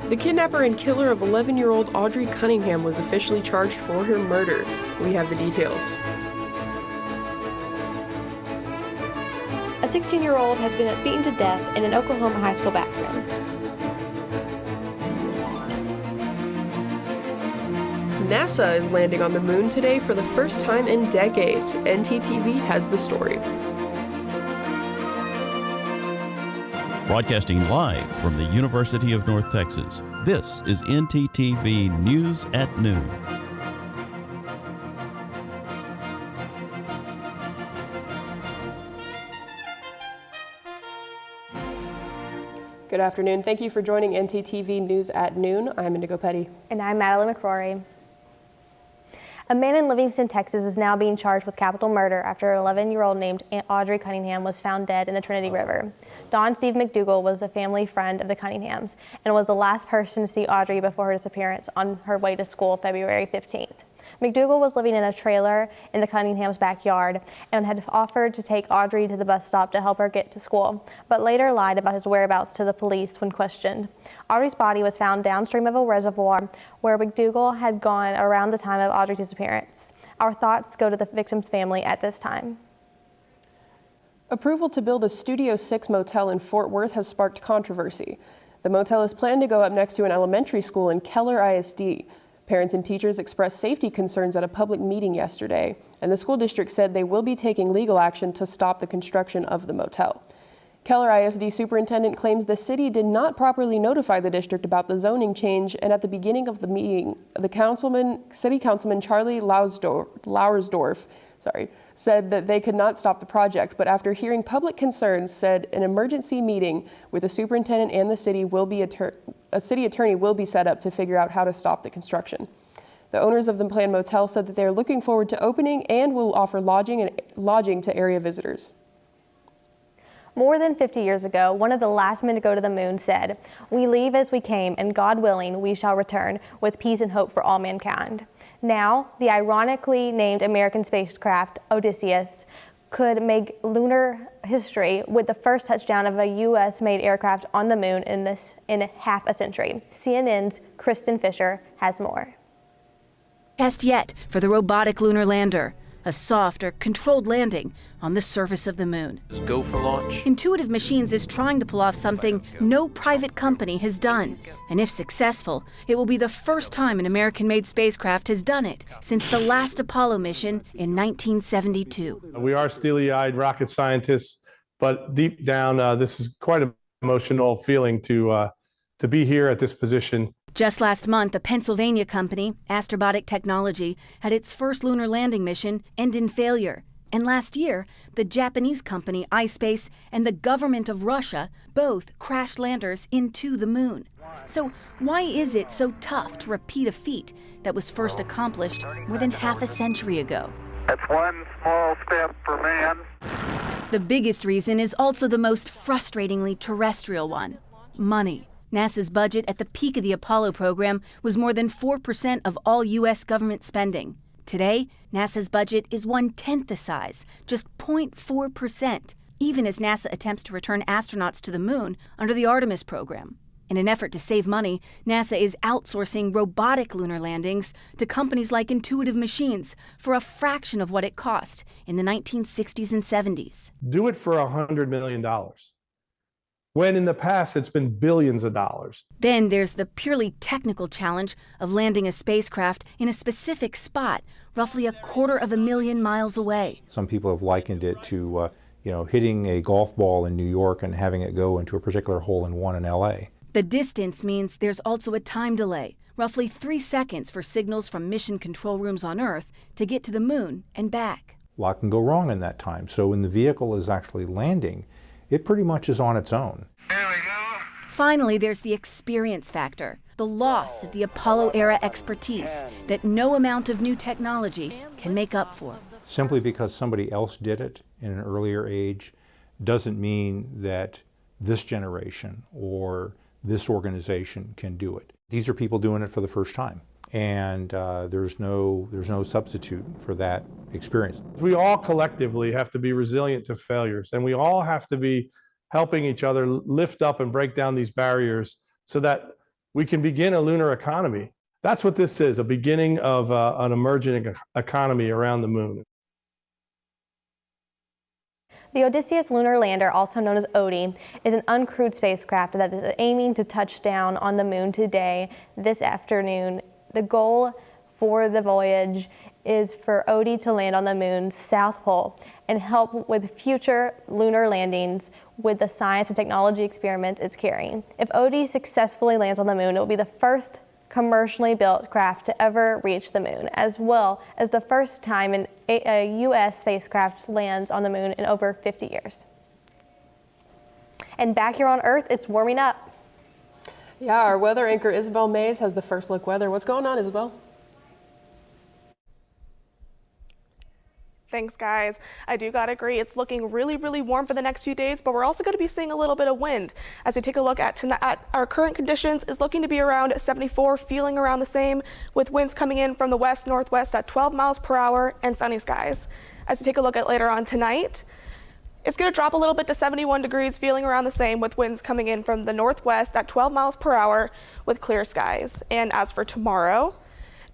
The kidnapper and killer of 11-year-old Audrii Cunningham was officially charged for her murder. We have the details. A 16-year-old has been beaten to death in an Oklahoma high school bathroom. NASA is landing on the moon today for the first time in decades. ntTV has the story. Broadcasting live from the University of North Texas, this is ntTV News at Noon. Good afternoon. Thank you for joining ntTV News at Noon. I'm Indigo Petty. And I'm Madeline McCrory. A man in Livingston, Texas is now being charged with capital murder after an 11-year-old named Audrii Cunningham was found dead in the Trinity River. Don Steve McDougal was a family friend of the Cunninghams and was the last person to see Audrii before her disappearance on her way to school February 15th. McDougal was living in a trailer in the Cunningham's backyard and had offered to take Audrii to the bus stop to help her get to school, but later lied about his whereabouts to the police when questioned. Audrii's body was found downstream of a reservoir where McDougal had gone around the time of Audrii's disappearance. Our thoughts go to the victim's family at this time. Approval to build a Studio 6 motel in Fort Worth has sparked controversy. The motel is planned to go up next to an elementary school in Keller ISD. Parents and teachers expressed safety concerns at a public meeting yesterday, and the school district said they will be taking legal action to stop the construction of the motel. Keller ISD superintendent claims the city did not properly notify the district about the zoning change, and at the beginning of the meeting, city councilman Charlie Lauersdorf said that they could not stop the project, but after hearing public concerns, said an emergency meeting with the superintendent and the city a city attorney will be set up to figure out how to stop the construction. The owners of the planned motel said that they are looking forward to opening and will offer lodging to area visitors. More than 50 years ago, one of the last men to go to the moon said, "We leave as we came, and God willing, we shall return with peace and hope for all mankind." Now, the ironically named American spacecraft, Odysseus, could make lunar history with the first touchdown of a U.S.-made aircraft on the moon in half a century. CNN's Kristen Fisher has more. Test yet for the robotic lunar lander, a soft or controlled landing on the surface of the moon. Just go for launch. Intuitive Machines is trying to pull off something no private company has done. And if successful, it will be the first time an American-made spacecraft has done it since the last Apollo mission in 1972. We are steely-eyed rocket scientists, but deep down, this is quite an emotional feeling to be here at this position. Just last month, a Pennsylvania company, Astrobotic Technology, had its first lunar landing mission end in failure. And last year, the Japanese company iSpace and the government of Russia both crashed landers into the moon. So why is it so tough to repeat a feat that was first accomplished more than half a century ago? That's one small step for man. The biggest reason is also the most frustratingly terrestrial one: money. NASA's budget at the peak of the Apollo program was more than 4% of all U.S. government spending. Today, NASA's budget is 1/10 the size, just 0.4%, even as NASA attempts to return astronauts to the moon under the Artemis program. In an effort to save money, NASA is outsourcing robotic lunar landings to companies like Intuitive Machines for a fraction of what it cost in the 1960s and 70s. Do it for $100 million. When in the past it's been billions of dollars. Then there's the purely technical challenge of landing a spacecraft in a specific spot, roughly 250,000 miles away. Some people have likened it to, hitting a golf ball in New York and having it go into a particular hole in one in LA. The distance means there's also a time delay, roughly 3 seconds for signals from mission control rooms on Earth to get to the moon and back. A lot can go wrong in that time. So when the vehicle is actually landing, it pretty much is on its own. There we go. Finally, there's the experience factor, the loss of the Apollo-era expertise that no amount of new technology can make up for. Simply because somebody else did it in an earlier age doesn't mean that this generation or this organization can do it. These are people doing it for the first time, and there's no substitute for that experience. We all collectively have to be resilient to failures, and we all have to be helping each other lift up and break down these barriers so that we can begin a lunar economy. That's what this is, a beginning of an emerging economy around the moon. The Odysseus lunar lander, also known as Odie, is an uncrewed spacecraft that is aiming to touch down on the moon this afternoon. The goal for the voyage is for Odie to land on the moon's south pole and help with future lunar landings with the science and technology experiments it's carrying. If Odie successfully lands on the moon, it will be the first commercially built craft to ever reach the moon, as well as the first time a U.S. spacecraft lands on the moon in over 50 years. And back here on Earth, it's warming up. Yeah, our weather anchor Isabel Mays has the first look weather. What's going on, Isabel? Thanks, guys. I do gotta agree, it's looking really, really warm for the next few days, but we're also gonna be seeing a little bit of wind. As we take a look at tonight, our current conditions is looking to be around 74, feeling around the same, with winds coming in from the west-northwest at 12 miles per hour and sunny skies. As we take a look at later on tonight, it's gonna drop a little bit to 71 degrees, feeling around the same, with winds coming in from the northwest at 12 miles per hour with clear skies. And as for tomorrow,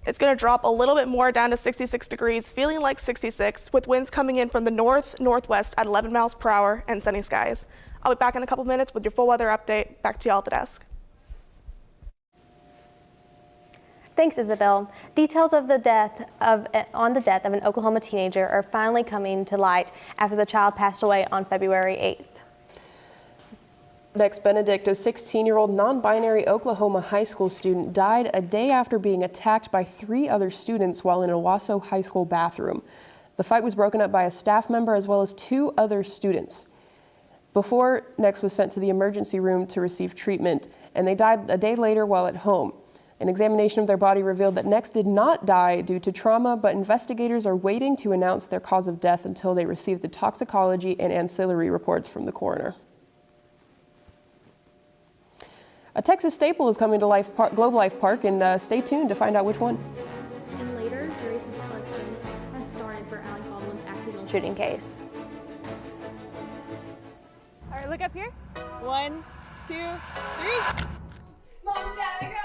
it's going to drop a little bit more down to 66 degrees, feeling like 66, with winds coming in from the northwest at 11 miles per hour and sunny skies. I'll be back in a couple minutes with your full weather update. Back to y'all at the desk. Thanks, Isabel. Details of the death of an Oklahoma teenager are finally coming to light after the child passed away on February 8th. Next, Benedict, a 16-year-old non-binary Oklahoma high school student, died a day after being attacked by 3 other students while in a Owasso High School bathroom. The fight was broken up by a staff member as well as 2 other students. Before Next was sent to the emergency room to receive treatment, and they died a day later while at home. An examination of their body revealed that Next did not die due to trauma, but investigators are waiting to announce their cause of death until they receive the toxicology and ancillary reports from the coroner. A Texas staple is coming to Globe Life Park, and stay tuned to find out which one. And later, Grace's collection has started for Allie Baldwin's accidental shooting case. All right, look up here. 1, 2, 3. Mom, Dad, I got it.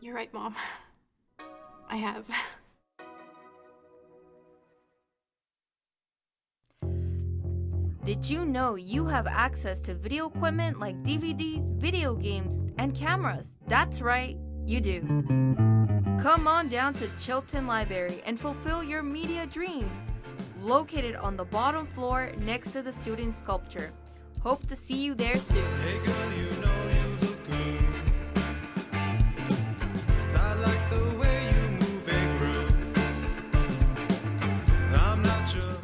You're right, Mom. I have. Did you know you have access to video equipment like DVDs, video games, and cameras? That's right, you do. Come on down to Chilton Library and fulfill your media dream. Located on the bottom floor next to the student sculpture. Hope to see you there soon. Hey girl, you know you look good. I like the way you move and groove. I'm not sure.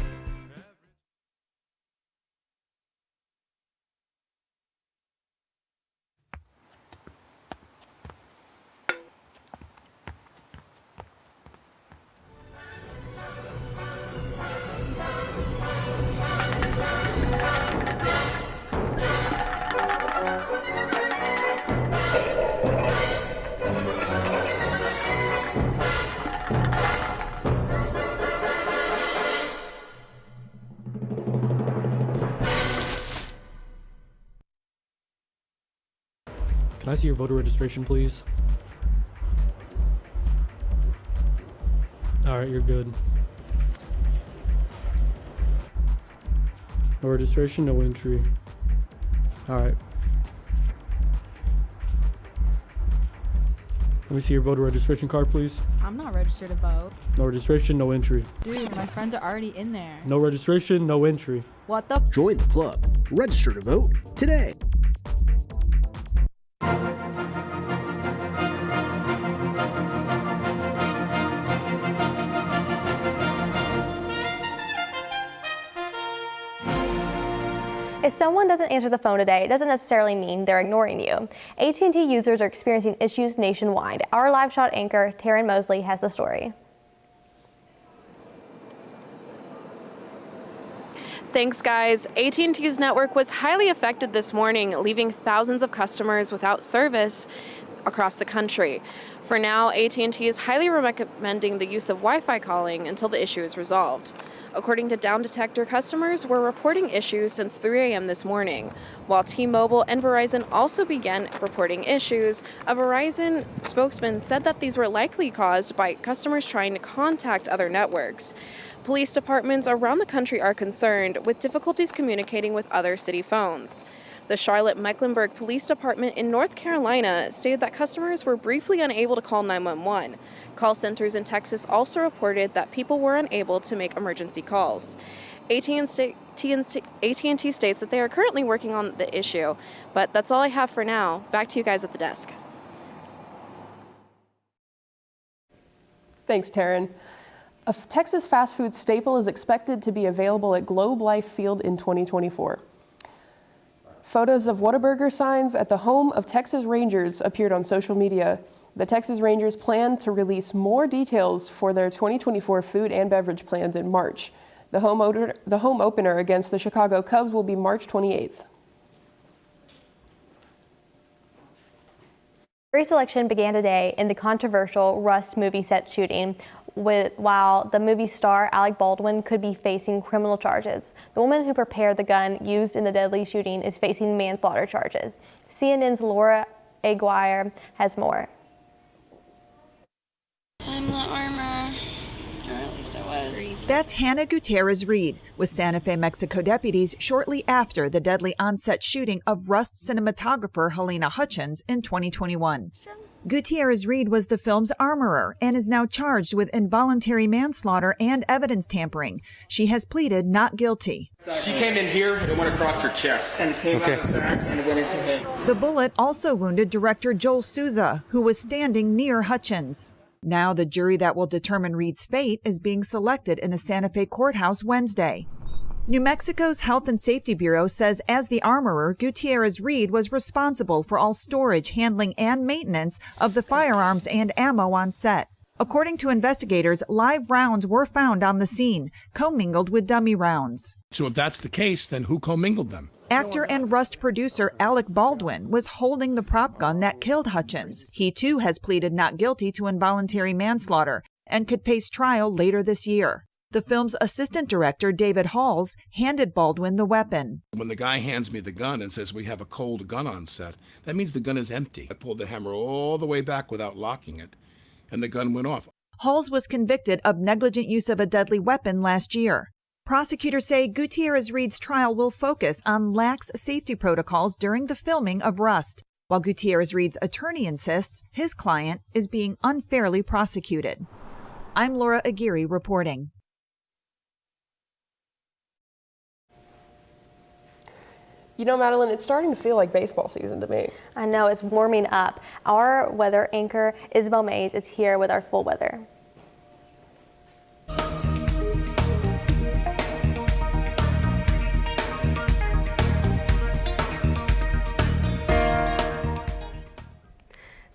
Can I see your voter registration, please? All right, you're good. No registration, no entry. All right. Let me see your voter registration card, please. I'm not registered to vote. No registration, no entry. Dude, my friends are already in there. No registration, no entry. What the? Join the club. Register to vote today. If someone doesn't answer the phone today, it doesn't necessarily mean they're ignoring you. AT&T users are experiencing issues nationwide. Our live shot anchor, Taryn Mosley, has the story. Thanks, guys. AT&T's network was highly affected this morning, leaving thousands of customers without service across the country. For now, AT&T is highly recommending the use of Wi-Fi calling until the issue is resolved. According to Down Detector, customers were reporting issues since 3 a.m. this morning. While T-Mobile and Verizon also began reporting issues, a Verizon spokesman said that these were likely caused by customers trying to contact other networks. Police departments around the country are concerned with difficulties communicating with other city phones. The Charlotte-Mecklenburg Police Department in North Carolina stated that customers were briefly unable to call 911. Call centers in Texas also reported that people were unable to make emergency calls. AT&T states that they are currently working on the issue, but that's all I have for now. Back to you guys at the desk. Thanks, Taryn. A Texas fast food staple is expected to be available at Globe Life Field in 2024. Photos of Whataburger signs at the home of Texas Rangers appeared on social media. The Texas Rangers plan to release more details for their 2024 food and beverage plans in March. The home opener against the Chicago Cubs will be March 28th. Jury selection began today in the controversial Rust movie set shooting, while the movie star Alec Baldwin could be facing criminal charges. The woman who prepared the gun used in the deadly shooting is facing manslaughter charges. CNN's Laura Aguirre has more. I'm the armor, or at least I was. That's Hannah Gutierrez-Reed with Santa Fe, Mexico deputies shortly after the deadly on-set shooting of Rust cinematographer Helena Hutchins in 2021. Gutierrez-Reed was the film's armorer and is now charged with involuntary manslaughter and evidence tampering. She has pleaded not guilty. She came in here and went across her chest. And it came out the back and went into her. The bullet also wounded director Joel Souza, who was standing near Hutchins. Now the jury that will determine Reed's fate is being selected in a Santa Fe courthouse Wednesday. New Mexico's Health and Safety Bureau says as the armorer, Gutierrez-Reed was responsible for all storage, handling, and maintenance of the firearms and ammo on set. According to investigators, live rounds were found on the scene, commingled with dummy rounds. So if that's the case, then who commingled them? Actor and Rust producer Alec Baldwin was holding the prop gun that killed Hutchins. He too has pleaded not guilty to involuntary manslaughter and could face trial later this year. The film's assistant director, David Halls, handed Baldwin the weapon. When the guy hands me the gun and says we have a cold gun on set, that means the gun is empty. I pulled the hammer all the way back without locking it, and the gun went off. Halls was convicted of negligent use of a deadly weapon last year. Prosecutors say Gutierrez-Reed's trial will focus on lax safety protocols during the filming of Rust, while Gutierrez-Reed's attorney insists his client is being unfairly prosecuted. I'm Laura Aguirre reporting. You know, Madeline, it's starting to feel like baseball season to me. I know, it's warming up. Our weather anchor, Isabel Mays, is here with our full weather.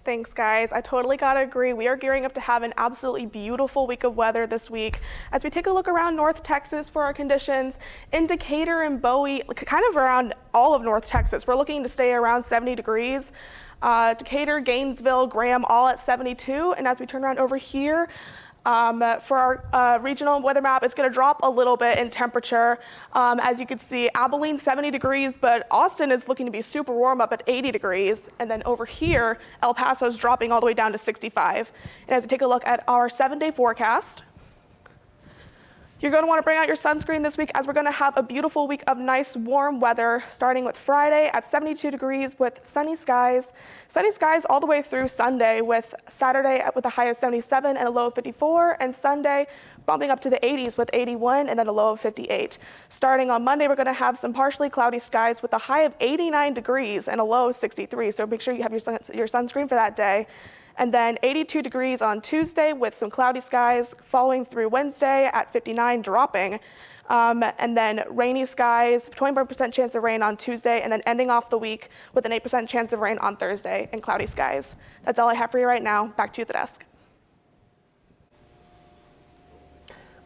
Thanks, guys. I totally gotta agree. We are gearing up to have an absolutely beautiful week of weather this week. As we take a look around North Texas for our conditions, in Decatur and Bowie, kind of around all of North Texas, we're looking to stay around 70 degrees. Decatur, Gainesville, Graham, all at 72. And as we turn around over here, for our regional weather map, it's going to drop a little bit in temperature. As you can see, Abilene 70 degrees, but Austin is looking to be super warm up at 80 degrees. And then over here, El Paso is dropping all the way down to 65. And as we take a look at our 7-day forecast, you're going to want to bring out your sunscreen this week as we're going to have a beautiful week of nice warm weather, starting with Friday at 72 degrees with sunny skies. Sunny skies all the way through Sunday, with Saturday with a high of 77 and a low of 54, and Sunday bumping up to the 80s with 81 and then a low of 58. Starting on Monday, we're going to have some partially cloudy skies with a high of 89 degrees and a low of 63. So make sure you have your sunscreen for that day. And then 82 degrees on Tuesday with some cloudy skies, following through Wednesday at 59, dropping. And then rainy skies, 21% chance of rain on Tuesday, and then ending off the week with an 8% chance of rain on Thursday and cloudy skies. That's all I have for you right now. Back to you at the desk.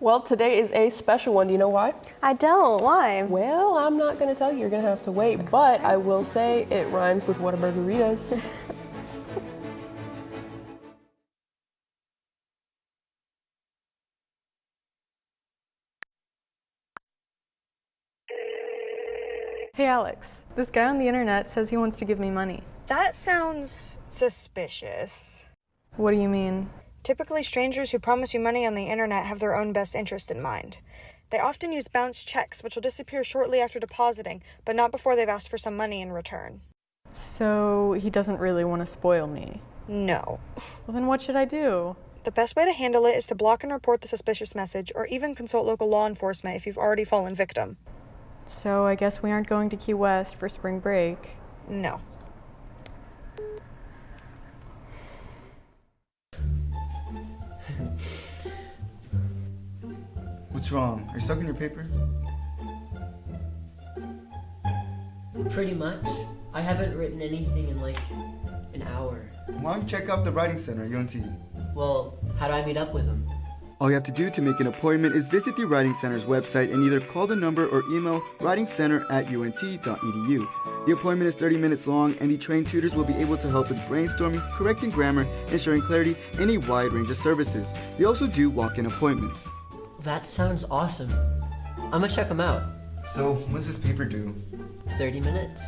Well, today is a special one. Do you know why? I don't. Why? Well, I'm not going to tell you. You're going to have to wait. But I will say it rhymes with Whataburger does. Hey Alex, this guy on the internet says he wants to give me money. That sounds suspicious. What do you mean? Typically, strangers who promise you money on the internet have their own best interest in mind. They often use bounce checks, which will disappear shortly after depositing, but not before they've asked for some money in return. So he doesn't really want to spoil me? No. Well, then what should I do? The best way to handle it is to block and report the suspicious message, or even consult local law enforcement if you've already fallen victim. So I guess we aren't going to Key West for spring break. No. What's wrong? Are you stuck in your paper? Pretty much. I haven't written anything in like an hour. Why don't you check out the Writing Center at UNT? Well, how do I meet up with them? All you have to do to make an appointment is visit the Writing Center's website and either call the number or email writingcenter@unt.edu. The appointment is 30 minutes long, and the trained tutors will be able to help with brainstorming, correcting grammar, ensuring clarity, and a wide range of services. They also do walk-in appointments. That sounds awesome. I'm gonna check them out. So, when's this paper due? 30 minutes.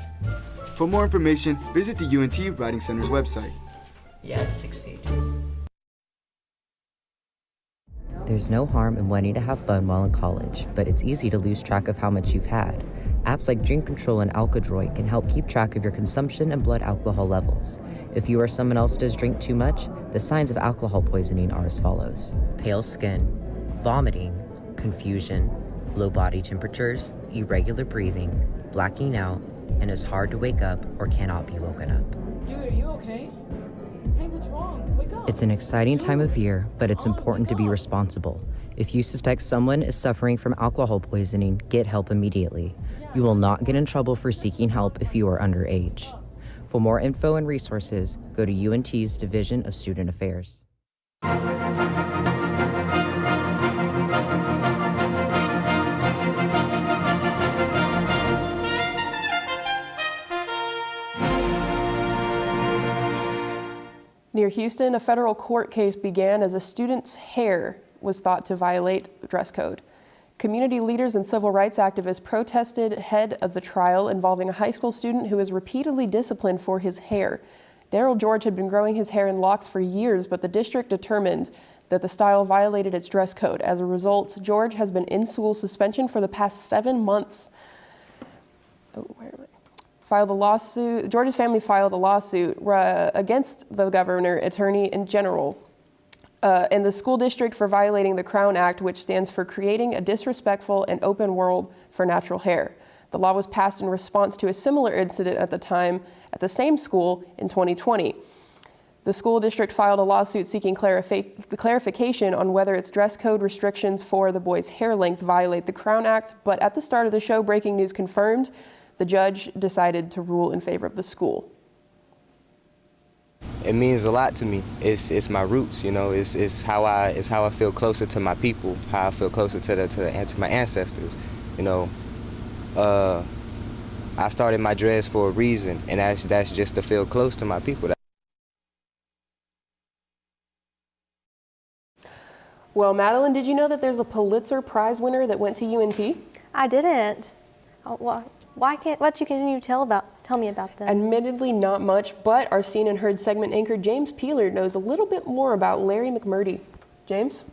For more information, visit the UNT Writing Center's website. Yeah, it's 6 pages. There's no harm in wanting to have fun while in college, but it's easy to lose track of how much you've had. Apps like Drink Control and Alkadroid can help keep track of your consumption and blood alcohol levels. If you or someone else does drink too much, the signs of alcohol poisoning are as follows: pale skin, vomiting, confusion, low body temperatures, irregular breathing, blacking out, and it's hard to wake up or cannot be woken up. Dude, are you okay? Hey, what's wrong? Wake up. It's an exciting time of year, but it's important to be responsible. If you suspect someone is suffering from alcohol poisoning, get help immediately. You will not get in trouble for seeking help if you are underage. For more info and resources, go to UNT's Division of Student Affairs. Near Houston, a federal court case began as a student's hair was thought to violate dress code. Community leaders and civil rights activists protested ahead of the trial involving a high school student who was repeatedly disciplined for his hair. Daryl George had been growing his hair in locks for years, but the district determined that the style violated its dress code. As a result, George has been in school suspension for the past 7 months. George's family filed a lawsuit against the governor, attorney in general, and the school district for violating the Crown Act, which stands for Creating a Disrespectful and Open World for Natural Hair. The law was passed in response to a similar incident at the time at the same school in 2020. The school district filed a lawsuit seeking clarification on whether its dress code restrictions for the boys' hair length violate the Crown Act, but at the start of the show, breaking news confirmed the judge decided to rule in favor of the school. It means a lot to me. It's my roots, you know. It's how I feel closer to my people, how I feel closer to my ancestors, you know. I started my dress for a reason, and that's just to feel close to my people. Well, Madeline, did you know that there's a Pultzer Prize winner that went to UNT? I didn't. What can you tell me about them? Admittedly, not much, but our Seen and Heard segment anchor James Peeler knows a little bit more about Larry McMurdy. James?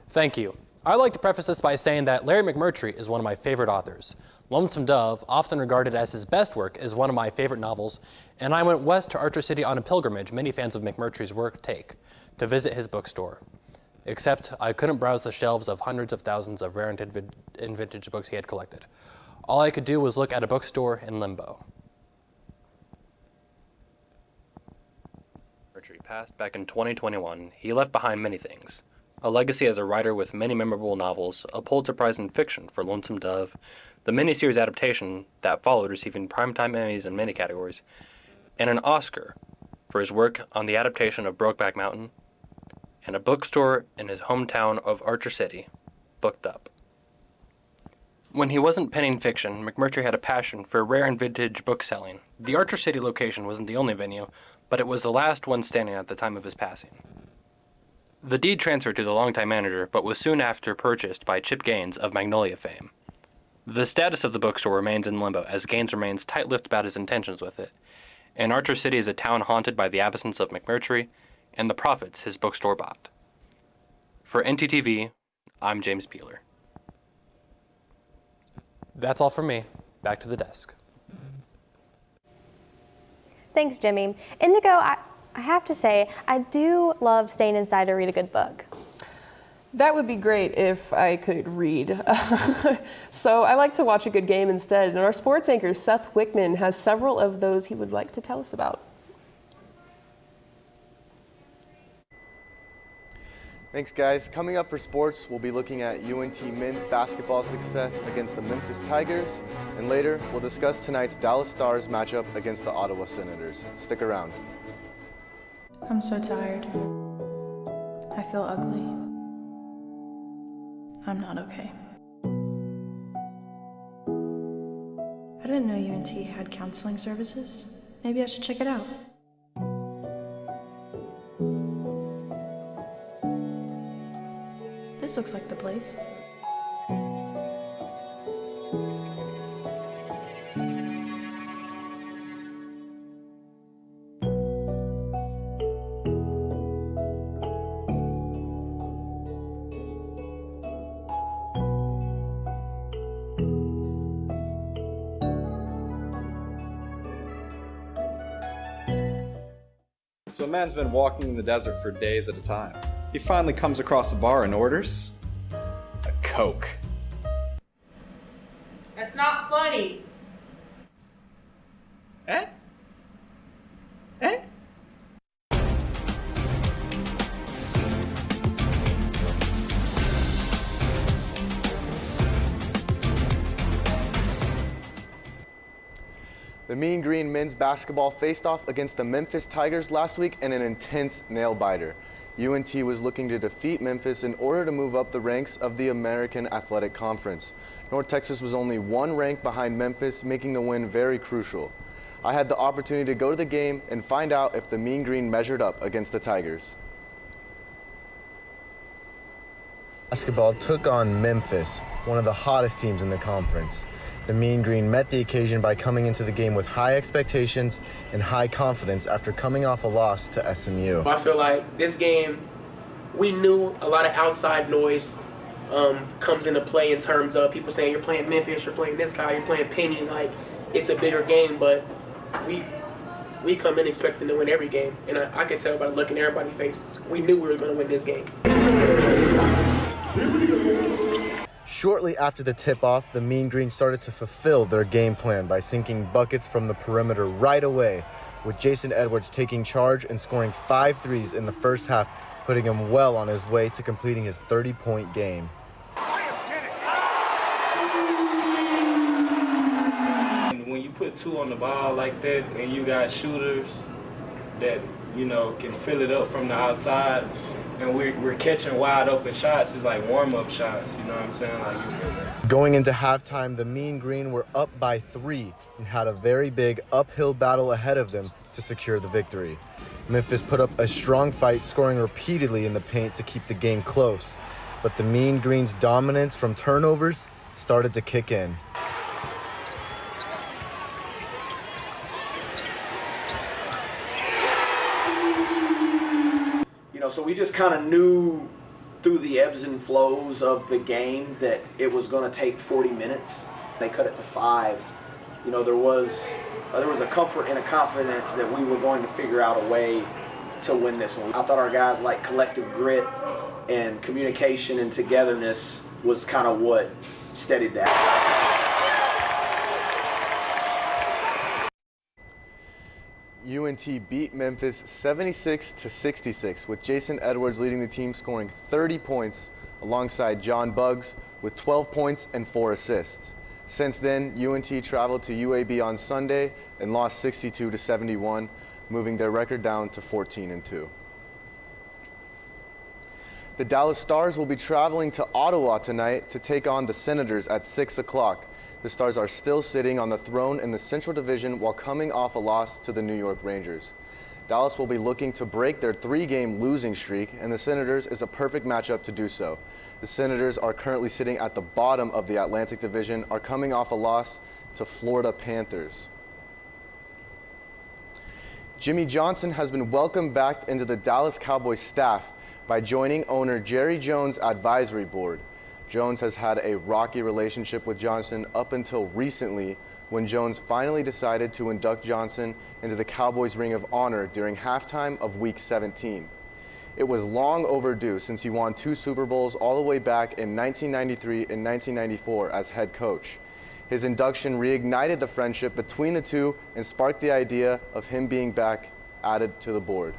Thank you. I'd like to preface this by saying that Larry McMurtry is one of my favorite authors. Lonesome Dove, often regarded as his best work, is one of my favorite novels, and I went west to Archer City on a pilgrimage many fans of McMurtry's work take, to visit his bookstore. Except I couldn't browse the shelves of hundreds of thousands of rare and vintage books he had collected. All I could do was look at a bookstore in limbo. McMurtry passed back in 2021. He left behind many things: a legacy as a writer with many memorable novels, a Pultzer Prize in Fiction for Lonesome Dove, the miniseries adaptation that followed receiving Primetime Emmys in many categories, and an Oscar for his work on the adaptation of Brokeback Mountain, and a bookstore in his hometown of Archer City, Booked Up. When he wasn't penning fiction, McMurtry had a passion for rare and vintage book selling. The Archer City location wasn't the only venue, but it was the last one standing at the time of his passing. The deed transferred to the longtime manager, but was soon after purchased by Chip Gaines of Magnolia fame. The status of the bookstore remains in limbo, as Gaines remains tight-lipped about his intentions with it, and Archer City is a town haunted by the absence of McMurtry and the profits his bookstore bought. For ntTV, I'm James Peeler. That's all from me. Back to the desk. Thanks, Jimmy. Indigo, I have to say, I do love staying inside to read a good book. That would be great if I could read. So I like to watch a good game instead, and our sports anchor, Seth Wickman, has several of those he would like to tell us about. Thanks, guys. Coming up for sports, we'll be looking at UNT men's basketball success against the Memphis Tigers, and later we'll discuss tonight's Dallas Stars matchup against the Ottawa Senators. Stick around. I'm so tired. I feel ugly. I'm not okay. I didn't know UNT had counseling services. Maybe I should check it out. This looks like the place. So a man's been walking in the desert for days at a time. He finally comes across a bar and orders a Coke. That's not funny. Eh? Eh? The Mean Green men's basketball faced off against the Memphis Tigers last week in an intense nail-biter. UNT was looking to defeat Memphis in order to move up the ranks of the American Athletic Conference. North Texas was only one rank behind Memphis, making the win very crucial. I had the opportunity to go to the game and find out if the Mean Green measured up against the Tigers. Basketball took on Memphis, one of the hottest teams in the conference. The Mean Green met the occasion by coming into the game with high expectations and high confidence after coming off a loss to SMU. I feel like this game, we knew a lot of outside noise comes into play in terms of people saying you're playing Memphis, you're playing this guy, you're playing Penny, like it's a bigger game, but we come in expecting to win every game, and I could tell by the look in everybody's face, we knew we were going to win this game. Shortly after the tip-off, the Mean Green started to fulfill their game plan by sinking buckets from the perimeter right away, with Jason Edwards taking charge and scoring 5 threes in the first half, putting him well on his way to completing his 30-point game. When you put 2 on the ball like that and you got shooters that, you know, can fill it up from the outside, and we're catching wide open shots, it's like warm-up shots, you know what I'm saying? Going into halftime, the Mean Green were up by 3 and had a very big uphill battle ahead of them to secure the victory. Memphis put up a strong fight, scoring repeatedly in the paint to keep the game close, but the Mean Green's dominance from turnovers started to kick in. So we just kind of knew through the ebbs and flows of the game that it was going to take 40 minutes. They cut it to 5. You know, there was a comfort and a confidence that we were going to figure out a way to win this one. I thought our guys, like collective grit and communication and togetherness was kind of what steadied that. UNT beat Memphis 76-66, with Jason Edwards leading the team, scoring 30 points alongside John Buggs with 12 points and 4 assists. Since then, UNT traveled to UAB on Sunday and lost 62-71, moving their record down to 14-2. The Dallas Stars will be traveling to Ottawa tonight to take on the Senators at 6 o'clock. The Stars are still sitting on the throne in the Central Division while coming off a loss to the New York Rangers. Dallas will be looking to break their 3-game losing streak, and the Senators is a perfect matchup to do so. The Senators are currently sitting at the bottom of the Atlantic Division, are coming off a loss to Florida Panthers. Jimmy Johnson has been welcomed back into the Dallas Cowboys staff by joining owner Jerry Jones' advisory board. Jones has had a rocky relationship with Johnson up until recently, when Jones finally decided to induct Johnson into the Cowboys' Ring of Honor during halftime of Week 17. It was long overdue, since he won 2 Super Bowls all the way back in 1993 and 1994 as head coach. His induction reignited the friendship between the two and sparked the idea of him being back added to the board.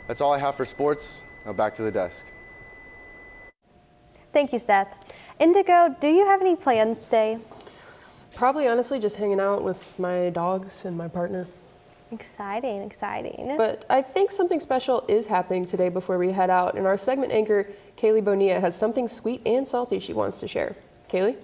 That's all I have for sports. Now back to the desk. Thank you, Seth. Indigo, do you have any plans today? Probably, honestly, just hanging out with my dogs and my partner. Exciting, exciting. But I think something special is happening today before we head out, and our segment anchor, Kaylee Bonilla, has something sweet and salty she wants to share. Kaylee?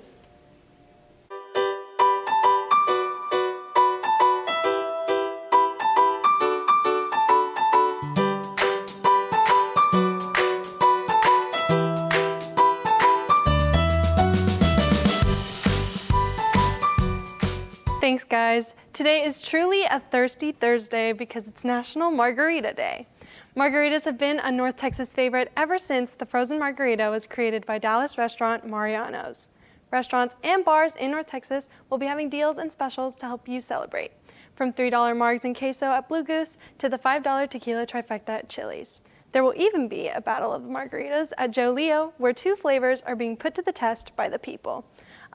Thanks, guys. Today is truly a thirsty Thursday because it's National Margarita Day. Margaritas have been a North Texas favorite ever since the frozen margarita was created by Dallas restaurant Mariano's. Restaurants and bars in North Texas will be having deals and specials to help you celebrate. From $3 margs and queso at Blue Goose to the $5 tequila trifecta at Chili's. There will even be a battle of margaritas at Joe Leo, where 2 flavors are being put to the test by the people.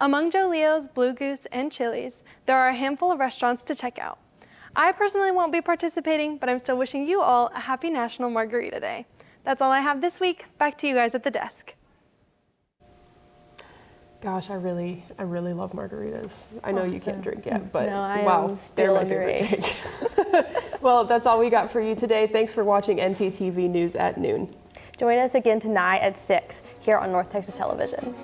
Among Joe Leo's, Blue Goose, and Chili's, there are a handful of restaurants to check out. I personally won't be participating, but I'm still wishing you all a happy National Margarita Day. That's all I have this week. Back to you guys at the desk. Gosh, I really love margaritas. I know you can't drink yet, but no, I wow, am still they're my favorite drink. Well, that's all we got for you today. Thanks for watching ntTV News at noon. Join us again tonight at 6 here on North Texas Television.